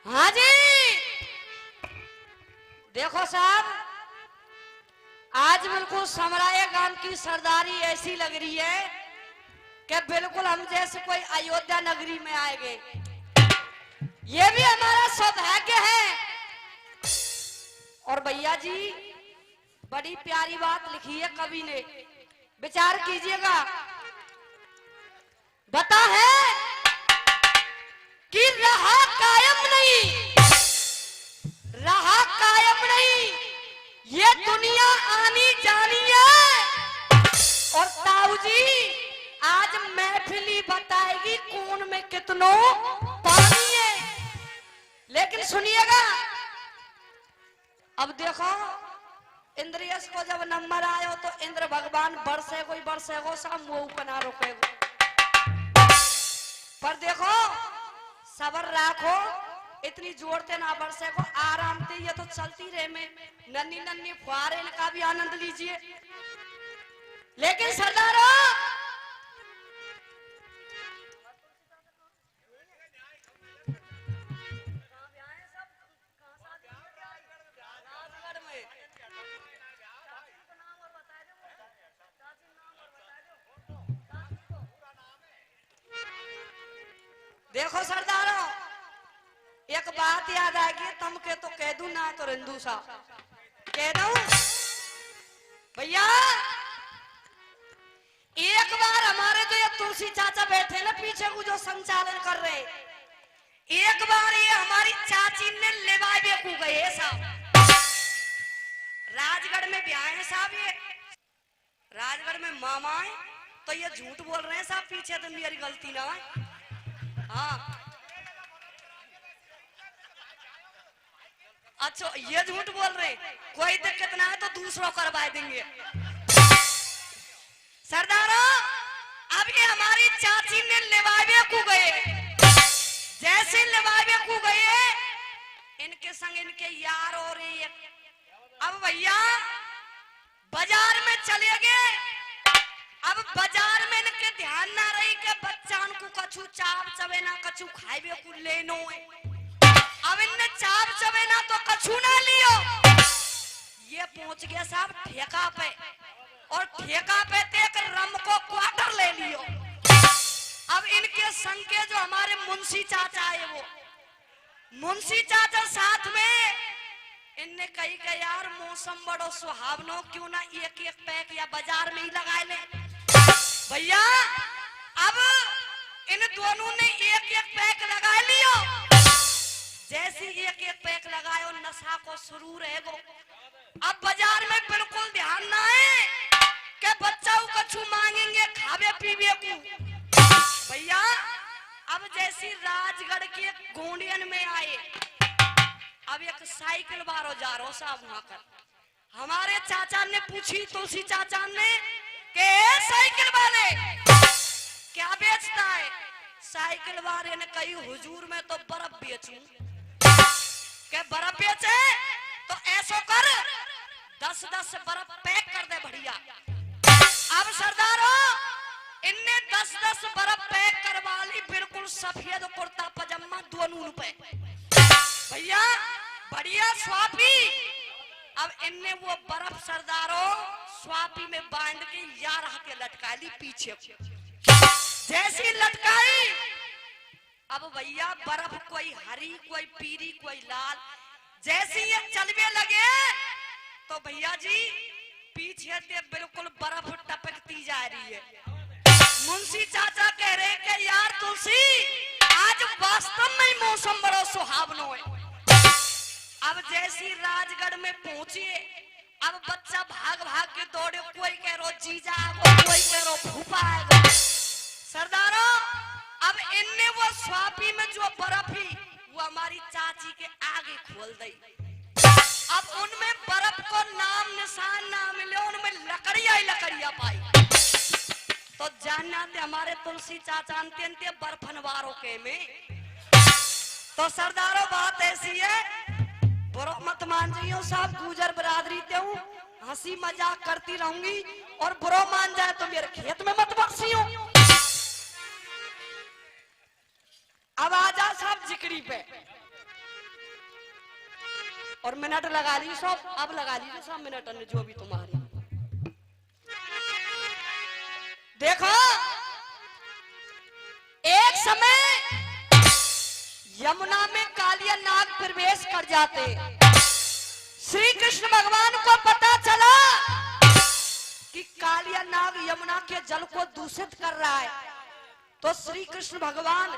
हाँ जी, देखो साहब, आज बिल्कुल समराय गांव की सरदारी ऐसी लग रही है कि बिल्कुल हम जैसे कोई अयोध्या नगरी में आएंगे। ये भी हमारा सौभाग्य है। और भैया जी, बड़ी प्यारी बात लिखी है कवि ने, विचार कीजिएगा। बता है कि रहा कायम नहीं, रहा कायम नहीं, ये दुनिया आनी जानी है। और ताऊ जी आज महफिली बताएगी कौन में कितनो पानी है। लेकिन सुनिएगा, अब देखो इंद्रियस को जब नंबर आयो तो इंद्र भगवान बरसे को सब मुंह बना रोकेगो। पर देखो सबर राखो, इतनी जोरते ना बरसे को, आराम से ये तो चलती रहे में नन्ही नन्ही फुहारे का भी आनंद लीजिए। लेकिन सरदारों, देखो सरदारों, एक बात याद आएगी, तुम के तो कह दू ना तो रिंदू सा कह दू। भैया एक बार हमारे जो ये तुलसी चाचा बैठे ना पीछे को जो संचालन कर रहे, एक बार ये हमारी चाची ने लेवाए बेकू गए साहब, राजगढ़ में ब्याह है साहब, ये राजगढ़ में मामा है, तो ये झूठ बोल रहे हैं साहब, पीछे तो मेरी गलती ना है। हाँ अच्छा, ये झूठ बोल रहे, कोई दिक्कत ना है तो दूसरों करवा देंगे। सरदारों, अब ये हमारी चाची ने लेवावे को गए, जैसे लेवावे को गए इनके संग इनके यार और ये, अब भैया बाजार में चले गए। अब बाजार में इनके ध्यान ना रही कि बच्चान को कछु चाप चवेना कछु खाइबे को लेनो है। अब इनने चाप चवेना तो कछु ना लियो, ये पहुंच गया साहब ठेका पे, और ठेका पे एक रम को क्वार्टर ले लियो। अब इनके संग के जो हमारे मुंशी चाचा है, वो मुंशी चाचा साथ में, इनने कही कि यार मौसम बड़ो सुहावनो, क्यों ना एक एक पैक या बाजार में ही लगा ले। भैया अब इन दोनों ने एक एक पैक लगा लियो। जैसे एक एक पैक लगायो नशा को शुरू रहेगो। अब बाजार में बिल्कुल ध्यान ना है कि बच्चा कछु मांगेंगे खावे पीवे को। भैया अब जैसी राजगढ़ के गोंडियन में आए, अब एक साइकिल बारो जा रहा साहब, वहां कर हमारे चाचा ने पूछी, तुलसी चाचा ने, कि साइकिल वाले क्या बेचता है? साइकिल वाले ने कही हुजूर मैं तो बर्फ बेचूं। क्या बर्फ बेचे तो ऐसा कर 10-10 बर्फ पैक कर दे बढ़िया। अब सरदारों इनने 10-10 बर्फ पैक करवा ली, बिल्कुल सफेद कुर्ता पजामा दोनों रुपए। भैया बढ़िया स्वापी। अब इनने वो बर्फ सरदारों स्वापी में बांध के यार के लटका ली पीछे। जैसी लटकाई, अब भैया बर्फ कोई हरी कोई पीली कोई लाल, जैसे ये चलने लगे तो भैया जी पीछे से बिल्कुल बर्फ टपकती जा रही है। मुंशी चाचा कह रहे कि यार तुलसी आज वास्तव में मौसम बड़ा सुहावनो है। अब जैसी राजगढ़ में पहुंचे, अब बच्चा भाग भाग के दौड़े, कोई कह रो जीजा, कोई कह रो फूफा आएगा। सरदारों अब इनने वो स्वापी में जो बर्फ ही वो हमारी चाची के आगे खोल दी। अब उनमें बर्फ को नाम निशान ना मिले, उनमें लकड़िया ही लकड़िया पाई। तो जानना थे हमारे तुलसी चाचा अंत्य बर्फनवारों के में। तो सरदारों बात ऐसी है, बुरो मत मान जाइयो साहब, गुजर बरादरी ते हूँ, हंसी मजाक करती रहूंगी, और बुरो मान जाए तो मेरे खेत में मत बरसियो। अब आजा साहब जिक्री पे। और मिनट लगा ली सब, अब लगा लीजिए सब मिनट ने जो भी तुम्हारी। देखो एक समय यमुना में कालिया नाग प्रवेश कर जाते। श्री कृष्ण भगवान को पता चला कि कालिया नाग यमुना के जल को दूषित कर रहा है, तो श्री कृष्ण भगवान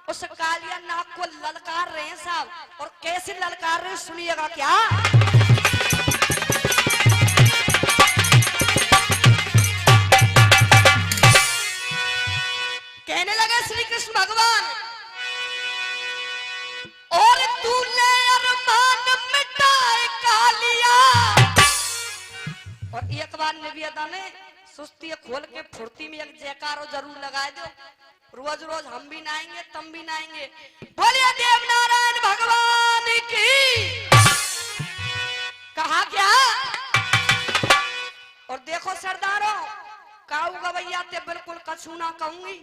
उस कालिया नाग को ललकार रहे हैं साहब। और कैसे ललकार रहे सुनिएगा क्या। कहने लगे श्री कृष्ण भगवान, और तूने अरमान मिटाए कालिया। और एक बार निवेदा ने सुस्ती खोल के फुर्ती में एक जयकारो जरूर लगाए दो। रोज रोज हम भी नाएंगे तुम भी नाएंगे। बोलिए देव नारायण भगवान की। कहा क्या। और देखो सरदारों, काऊ गवैया ते बिल्कुल कछु ना कहूंगी,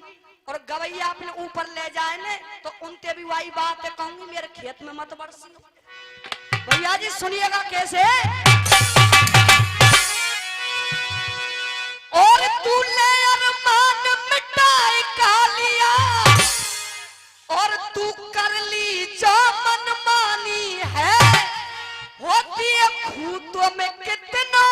और गवैया अपने ऊपर ले जाए ने तो उनते भी वही बात कहूंगी, मेरे खेत में मत बरसी। भैया जी सुनिएगा कैसे। और तूने अरमान मिटाए कालिया, और तू कर ली जो मनमानी है, होती है खूतों में कितना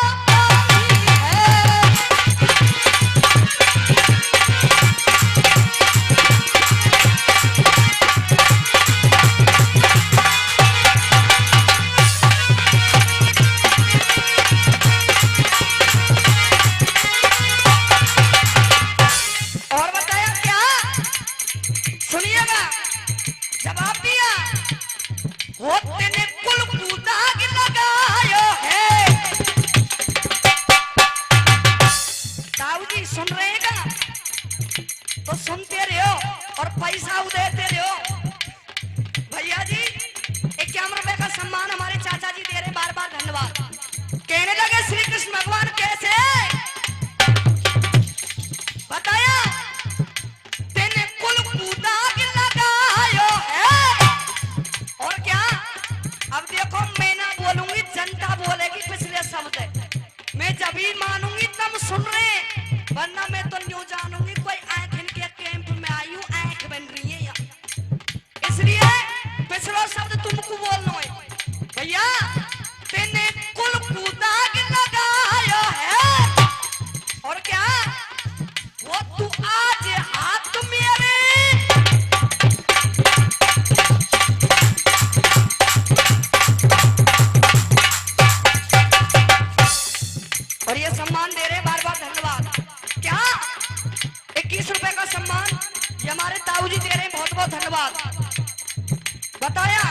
बताया।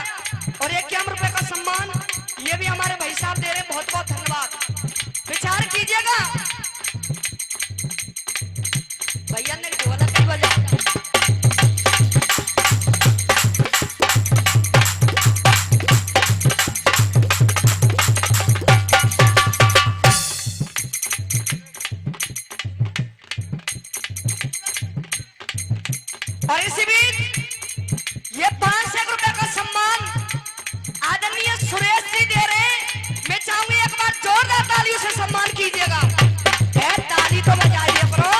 और 51 रुपए का सम्मान ये भी हमारे भाई साहब दे रहे हैं, बहुत बहुत धन्यवाद। विचार कीजिएगा। भैया ने ढोलक ही बजा। और इसी बीच ये 500 रुपए का सम्मान आदरणीय सुरेश जी दे रहे हैं। मैं चाहूंगी एक बार जोरदार तालियों से सम्मान कीजिएगा। ताली तो बजाइए करो।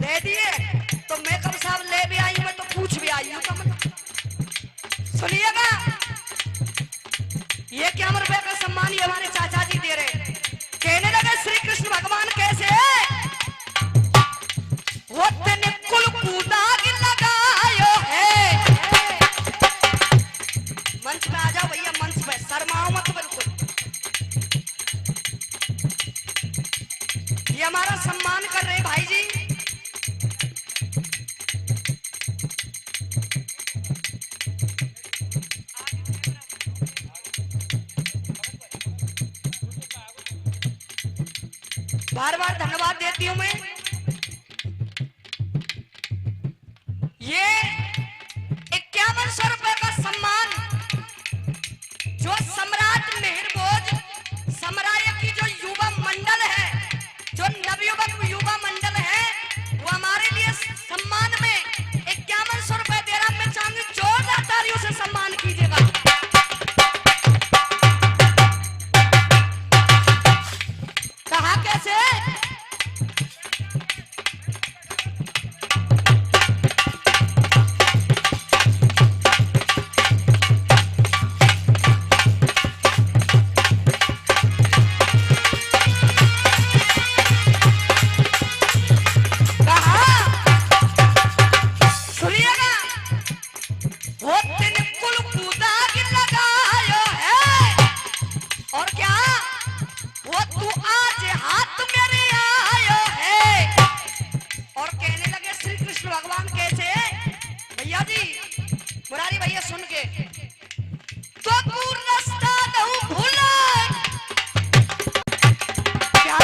दे दिए तो मैं कब साहब ले भी आई हूं, मैं तो पूछ भी आई हूं। सुनिएगा, ये 51 रुपए का सम्मान ये हमारे चाचा जी दे रहे हैं। कहने लगे श्री कृष्ण भगवान कैसे वो तेने कुल कूदा लगायो है। मंच पे आ जाओ भैया, मंच पे शर्माओ मत बिल्कुल। ये हमारा सम्मान कर रहे भाई जी। बार बार धन्यवाद देती हूं मैं। ये 5100 रुपए का सम्मान जो सम्राट मेहरभोज समराय की जो युवा मंडल है, जो नवयुवक युवा मंडल है, तू आज हाथ मेरे आयो है। और कहने लगे श्री कृष्ण भगवान कैसे, भैया जी मुरारी भैया सुन के, तो तू रास्ता नहीं भूला क्या,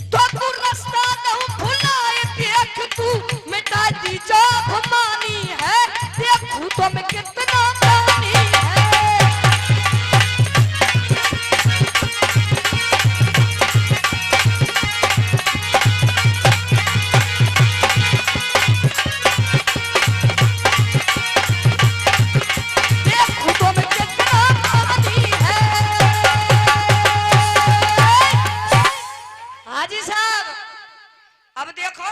तो तू रास्ता नहीं भूला, देख तू मिटा दी जो भमानी है, देखू तो मैं कितना पानी है। अब देखो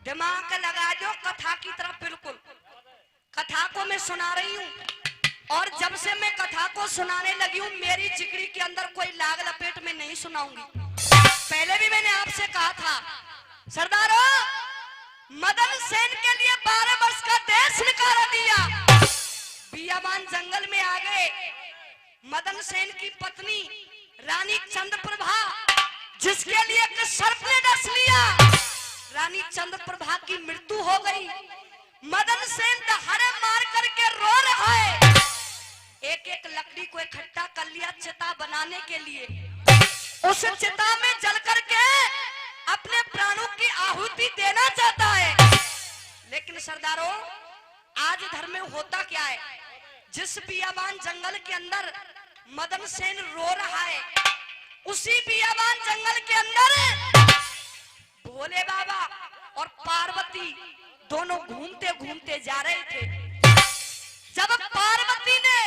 दिमाग लगा दो कथा की तरफ, बिल्कुल कथा को मैं सुना रही हूँ, और जब से मैं कथा को सुनाने लगी हूँ मेरी जिगरी के अंदर कोई लाग लपेट में नहीं सुनाऊंगी। पहले भी मैंने आपसे कहा था सरदारों, मदन सेन के लिए 12 वर्ष का देश निकाला दिया, बियाबान जंगल में आ गए। मदन सेन की पत्नी रानी चंद्रप्रभा, जिसके लिए एक सर्प ने डस लिया, रानी चंद्रप्रभा की मृत्यु हो गई। मदन सेन दहाड़े मार करके रो रहा है। एक एक लकड़ी को इकट्ठा कर लिया चिता बनाने के लिए, उस चिता में जल करके अपने प्राणों की आहुति देना चाहता है। लेकिन सरदारों, आज धर्म में होता क्या है, जिस बियाबान जंगल के अंदर मदन सेन रो रहा है, उसी बियाबान जंगल के अंदर भोले बाबा और पार्वती दोनों घूमते घूमते जा रहे थे। जब पार्वती ने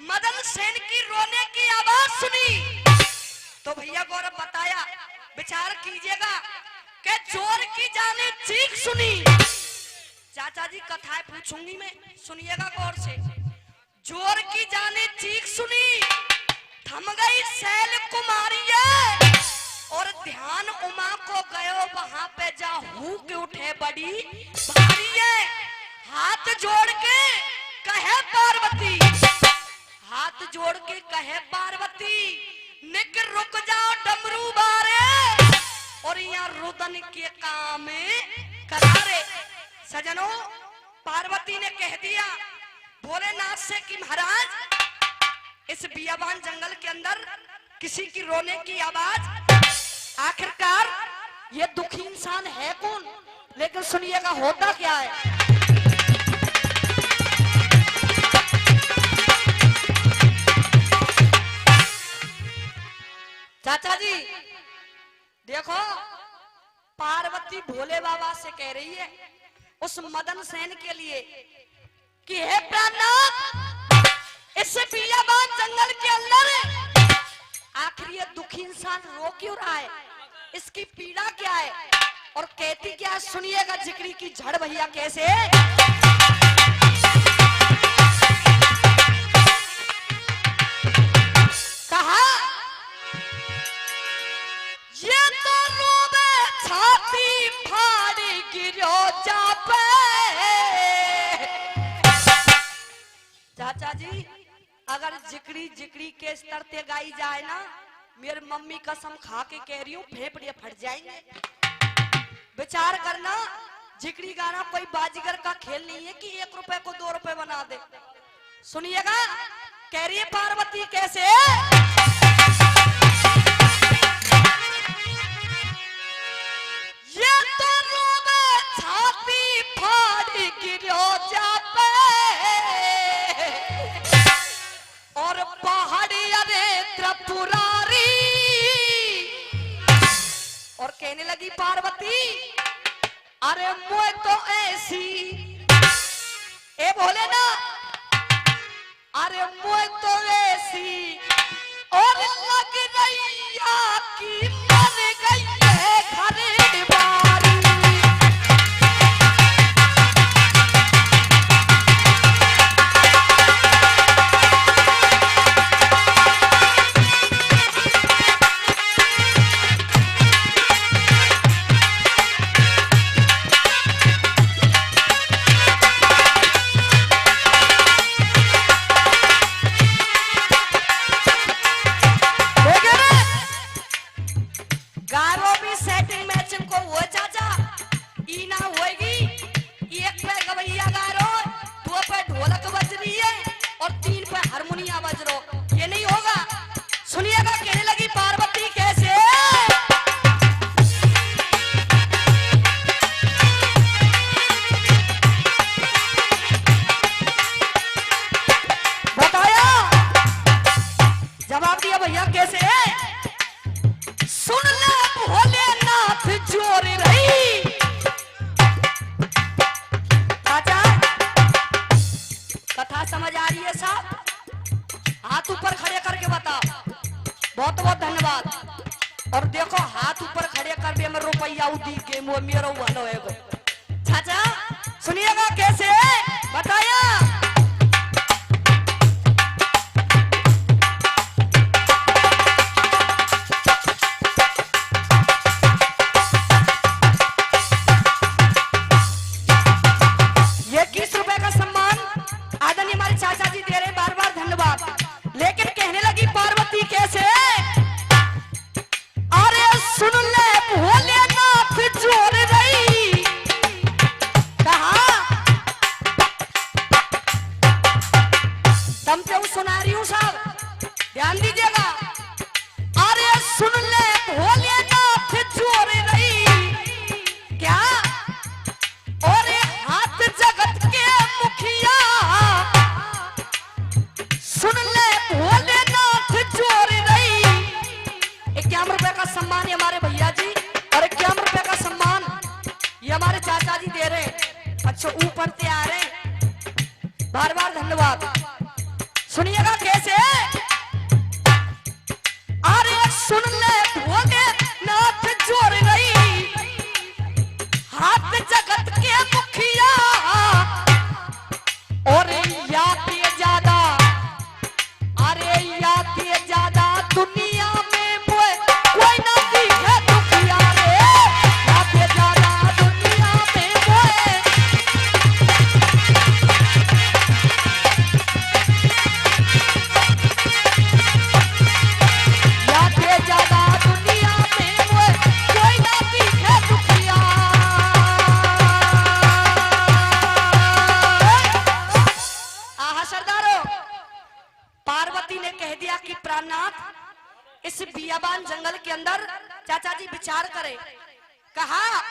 मदन सेन की रोने की आवाज सुनी, तो भैया गौरव बताया, विचार कीजिएगा कि जोर की जाने चीख सुनी। चाचा जी कथाएं पूछूंगी मैं, सुनिएगा गौर से। जोर की जाने चीख सुनी, थम गई शैल कुमारिया, और ध्यान उमा को गयो वहां पे जा हुक उठे बड़ी भारी है। हाथ जोड़ के कहे पार्वती, हाथ जोड़ के कहे पार्वती, निक रुक जाओ डमरू बारे, और यहाँ रुदन के काम करारे। सजनों, पार्वती ने कह दिया भोलेनाथ से कि महाराज, इस बियाबान जंगल के अंदर किसी की रोने की आवाज, आखिरकार ये दुखी इंसान है कौन। लेकिन सुनिएगा होता क्या है। चाचा जी देखो, पार्वती भोले बाबा से कह रही है उस मदन सेन के लिए कि हे प्राणनाथ, इस बियाबान जंगल के अंदर आखिर ये दुखी इंसान रो क्यों रहा है, इसकी पीड़ा क्या है। और कहती क्या, सुनिएगा जिक्री की झड़ भैया कैसे। कहा ये तो रोवे छाती फाड़ी गिरो जापे। चाचा जी अगर जिकड़ी जिकड़ी के स्तर पे गाई जाए ना, मेरी मम्मी कसम खा के कह रही हूँ फेफड़े फट जाएंगे। विचार करना, जिकड़ी गाना कोई बाजीगर का खेल नहीं है कि 1 रुपए को 2 रुपए बना दे। सुनिएगा, कह रही है पार्वती कैसे। ये तो रोवे छाती फाड़ी गिरो जापे, और पहाड़ी अरे त्रिपुरारी। और कहने लगी पार्वती, अरे मुझे तो ऐसी, ए बोले ना, अरे मुझे तो ऐसी और लग रही कि मर गई है घरे बारी। बहुत बहुत धन्यवाद। और देखो हाथ ऊपर खड़े कर दे, मैं रुपया दी के मुँह मेरा वालो है गो। चाचा सुनिएगा कैसे बताया। ये 20 रुपए का सम्मान आदरणीय हमारे चाचा जी दे रहे, बार बार धन्यवाद। लेकिन कहने लगी पार्वती कैसे, अरे सुन ले भोलेनाथ जोर रही। कहा तुम पे सुना रही हूं साहब, ध्यान दीजिएगा। अरे सुन ले भोलेनाथ जोर रही। क्या और हाथ जगत के मुखिया, सुन ले भोलेनाथ जोर रही। 51 रुपए का सम्मान ये हमारे भैया जी, और 51 रुपए का सम्मान ये हमारे चाचा जी दे रहे। अच्छा ऊपर से आ रहे, बार बार धन्यवाद। सुनिएगा कैसे, अरे सुन ले भोलेनाथ जोर रही। हाथ जगत के मुखिया और याद ज्यादा, अरे याद ज्यादा दुनिया में कोई ना दिखे दुखिया रे। याद ज्यादा दुनिया में याद ज्यादा दुनिया में कोई ना दिखे दुखिया। आहा सरदारो, पार्वती ने कह दिया कि प्राणनाथ इस बियाबान जंगल के अंदर चाचा जी विचार करें। कहा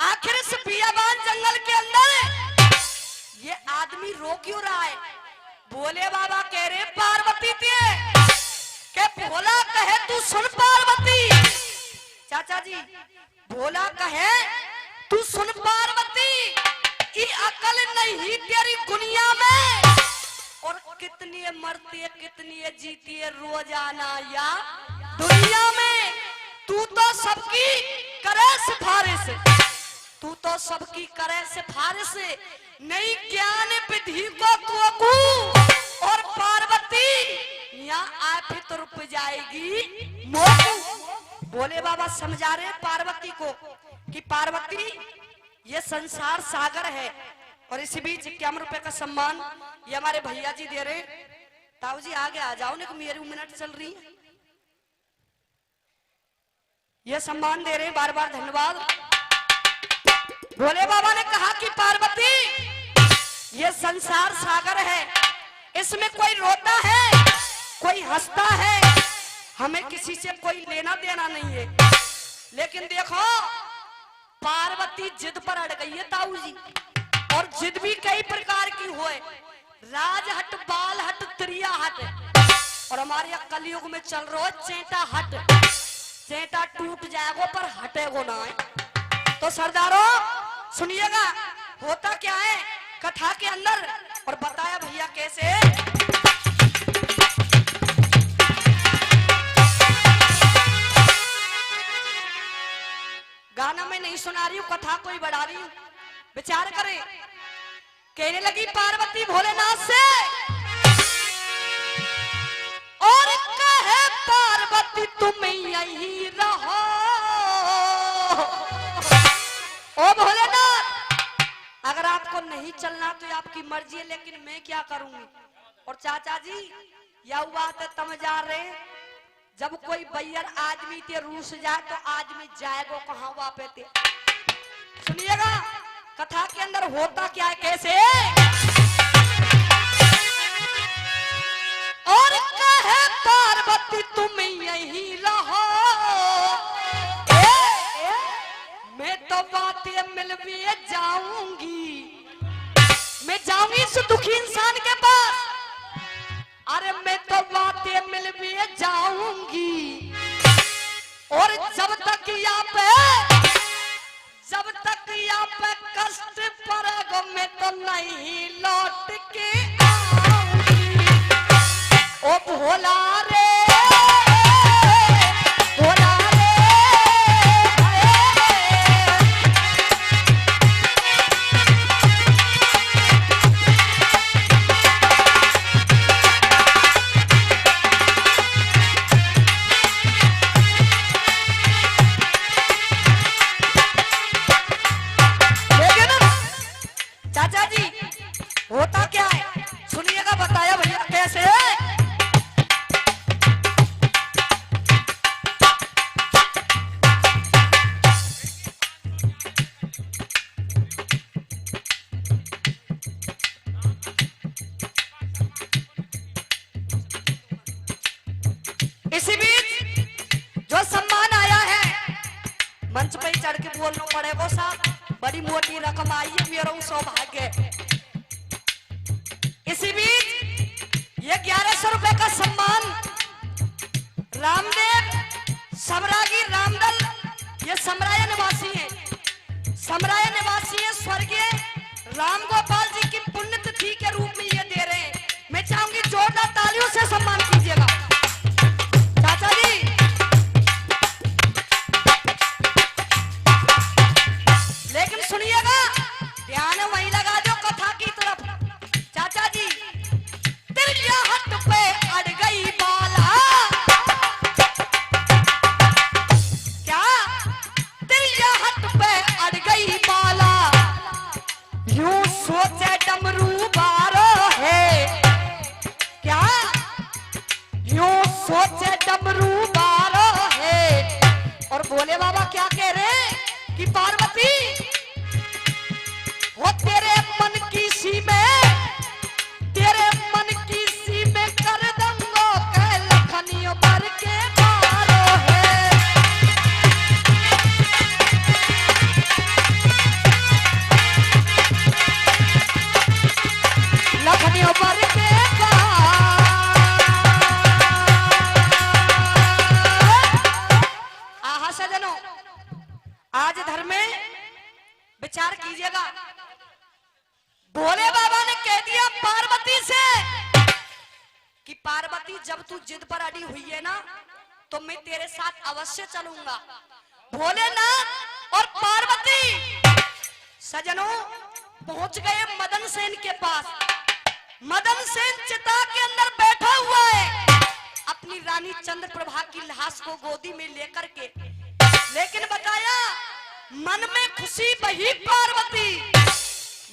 आखिर इस बियाबान जंगल के अंदर ये आदमी रो क्यों रहा है। भोले बाबा कह रहे पार्वती के भोला कहे तू सुन पार्वती। चाचा जी भोला कहे तू सुन पार्वती, ये अकल नहीं तेरी दुनिया में। और कितनी मरती है कितनी जीती है रोजाना या दुनिया में। तू तो सबकी करे सिफारिश, तू तो सबकी करे सिफारिश, नहीं ज्ञान विधि को और पार्वती यहाँ आ फिर तो रुक जाएगी मोकू। भोले बाबा समझा रहे पार्वती को कि पार्वती ये संसार सागर है। और इसी बीच 51 रुपए का सम्मान ये हमारे भैया जी दे रहे। ताऊ जी आगे आ जाओ, नहीं मेरी मिनट चल रही है। ये सम्मान दे रहे, बार बार धन्यवाद। भोले बाबा ने कहा कि पार्वती ये संसार सागर है, इसमें कोई रोता है कोई हंसता है, हमें किसी से कोई लेना देना नहीं है। लेकिन देखो पार्वती जिद पर अड़ गई है ताऊ जी। और जिद भी कई प्रकार की होए, राजहट, बाल हट, त्रिया हट। और हमारे यहाँ कलयुग में चल रहा है चेटा हट। चेटा टूट जाएगा पर हटेगो ना है। तो सरदारों सुनिएगा होता क्या है कथा के अंदर, और बताया भैया कैसे। गाना में नहीं सुना रही हूँ, कथा को ही बढ़ा रही हूँ, विचार करें। कहने लगी पार्वती भोलेनाथ से, और कहे पार्वती तुम यही रहो। ओ भोलेनाथ अगर आपको नहीं चलना तो आपकी मर्जी है, लेकिन मैं क्या करूंगी। और चाचा जी यह बात है तम जा रहे, जब कोई बैयर आदमी ते रूस जाए तो आदमी जाएगो कहाँ वापे ते। सुनिएगा कथा के अंदर होता क्या है कैसे। और कहे पार्वती तुम यही रहो, मैं तो बातें मिल भी जाऊंगी, मैं जाऊंगी इस दुखी इंसान के पास। अरे मैं तो बातें मिल भी जाऊंगी, और जब तक यहाँ पे कष्ट पड़ेगा मैं तो नहीं लौट के आऊंगी। ओ भोला रे बोलना पड़ेगा साहब, बड़ी मोटी रकम आई है, मेरा सौभाग्य। इसी बीच ये 1100 रुपए का सम्मान रामदेव समरागी रामदल, ये समराया निवासी है, समराया निवासी है, स्वर्गीय राम गोपाल जी की पुण्यतिथि के रूप में ये दे रहे हैं। मैं चाहूंगी जोरदार तालियों से सम्मान कीजिएगा चाचा जी। लेकिन सुनिएगा, ध्यान वहीं लगा दो कथा की तरफ। चाचा जी, तिरिया हट पे अड़ गई बाला, क्या तिरिया हट पे अड़ गई बाला, यूं सोचे डमरू बारो है, क्या यूं सोचे डमरू बारो है। और बोले बाबा क्या कह रहे कि पार्वती वो तेरे मन की सी में, तेरे मन की सी में कर दूंगा कह लखनियों पर के मारो है। लखनियों पर के आहा सजनों, आज धर्म में विचार कीजिएगा। भोले बाबा ने कह दिया पार्वती से कि पार्वती जब तू जिद पर अड़ी हुई है ना, तो मैं तेरे साथ अवश्य चलूंगा। भोलेनाथ और पार्वती सजनों पहुंच गए मदन सेन के पास। मदन सेन चिता के अंदर बैठा हुआ है अपनी रानी चंद्रप्रभा की लाश को गोदी में लेकर के। लेकिन बताया मन में खुशी बही पार्वती,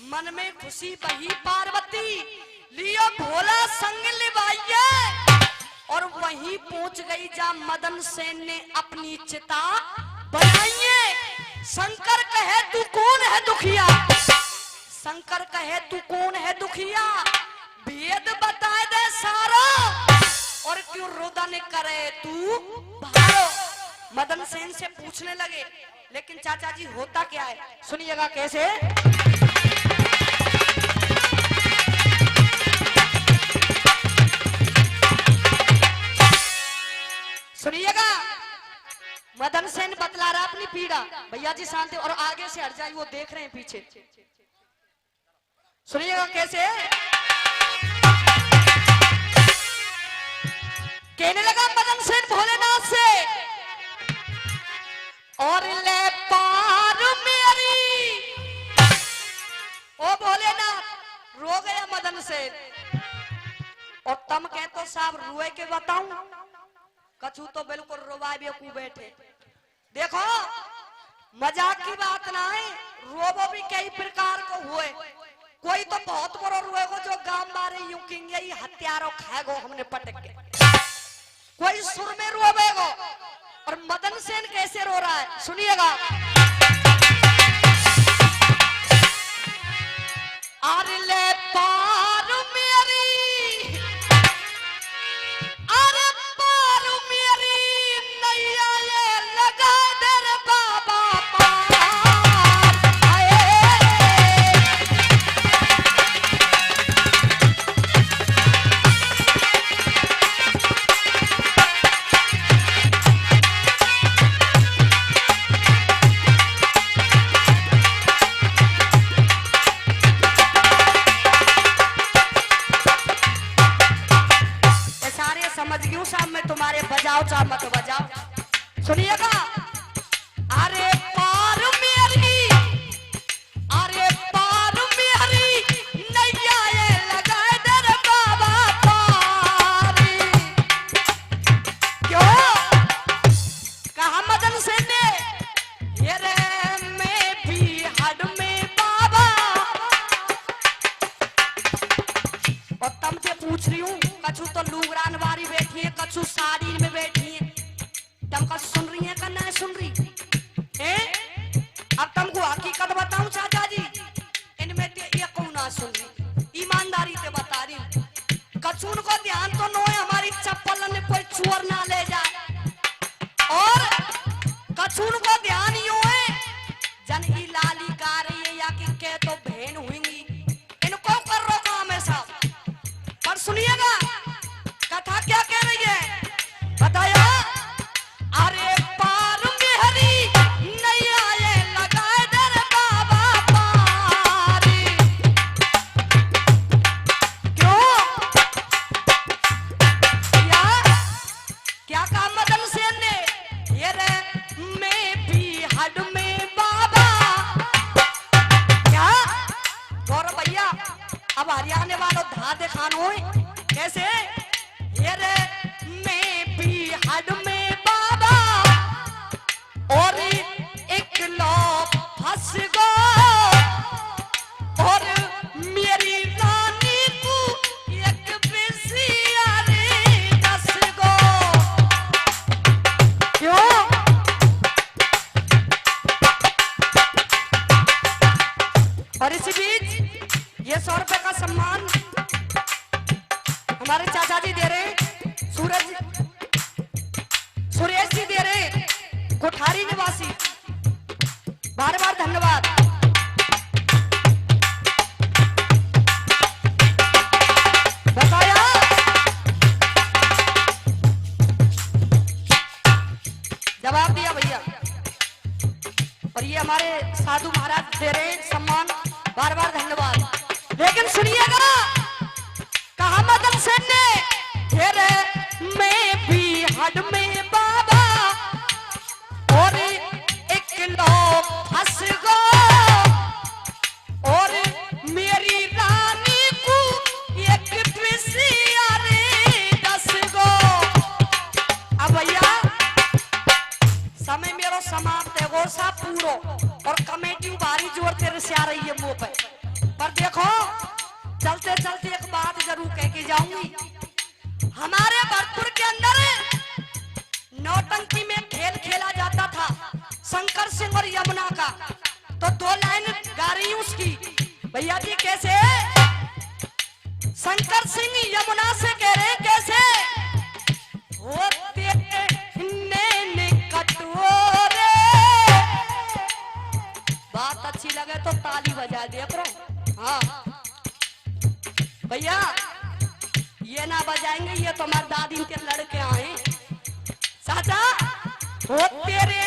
मन में खुशी बही पार्वती, लियो भोला संग लिवाइए। और वहीं पहुंच गई जहां मदन सेन ने अपनी चिता बनाई है। शंकर कहे तू कौन है दुखिया, शंकर कहे तू कौन है दुखिया, भेद बताए दे सारा, और क्यों रुदन करे तू भारो। मदन सेन से पूछने लगे, लेकिन चाचा जी होता क्या है, सुनिएगा कैसे। सुनिएगा, मदन सेन बतला रहा अपनी पीड़ा। भैया जी शांति, और आगे से हट जाए, वो देख रहे हैं पीछे। सुनिएगा कैसे। कहने लगा मदन सेन भोलेनाथ से, और ले पार मेरी। ओ भोलेनाथ, रो गया मदन सेन। और तम कह तो साहब रोए के बताऊं, कछु तो बिल्कुल रोवा बेकू बैठे। देखो मजाक की बात ना है, रोबो भी कई प्रकार को हुए। कोई तो बहुत बड़ो रोएगो जो गांव मारे यूं किंगे ही हथियारों खाएगो हमने पटक के, कोई सुर में रोवेगो। और मदन सेन कैसे रो रहा है, सुनिएगा। अरे ले पार मेरी, अरे पार मेरी नैया ये लगा दे रे बाबा पार। तुम्हारे बजाओ चाहे मत बजाओ, सुनिएगा। अरे पार मेरी, अरे पार मेरी नैया ये लगाए दे रे बाबा पार। क्यों कहा मदन सेन ने, ये रे मैं भी हड में बाबा। और तम से पूछ रही हूँ, कछु तो लूगरान वारी बैठी है, कछु साड़ी में बैठी है, तम का सुन रही है का ना परेशान हो। कैसे? ये रे मैं भी हड में बाबा और एक लो फंस गो और मेरी रानी को एक बेसिया रे दस गो। क्यों? और इसी बीच ये 100 रुपए का सम्मान हमारे चाचा जी दे रहे, सुरेश जी दे रहे, कोठारी निवासी। बार बार धन्यवाद। बताया जवाब दिया भैया। और ये हमारे साधु महाराज दे रहे सम्मान। बार बार धन्यवाद। लेकिन सुनिएगा, कहा मदन सेन ने, फिर मैं भी हड में बाबा और एक लो फंस गो और मेरी रानी को एक बेसिया रे दस गो। अब भैया समय मेरो समाप्त है, वो सा पूरो और कमेटी भारी जोर तेरे से आ रही है मुंह पे। पर देखो चलते चलते एक बात जरूर कह के जाऊंगी। हमारे भरतपुर के अंदर नौटंकी में खेल खेला जाता था शंकर सिंह और यमुना का। तो 2 लाइन गा रही हूं उसकी। भैया जी कैसे? शंकर सिंह यमुना से कह रहे कैसे? होते नैन कटोरे। बात अच्छी लगे तो ताली बजा दिया करो। हाँ भैया ये ना बजाएंगे, ये तो हमारी दादी के लड़के आए। चाचा हो तेरे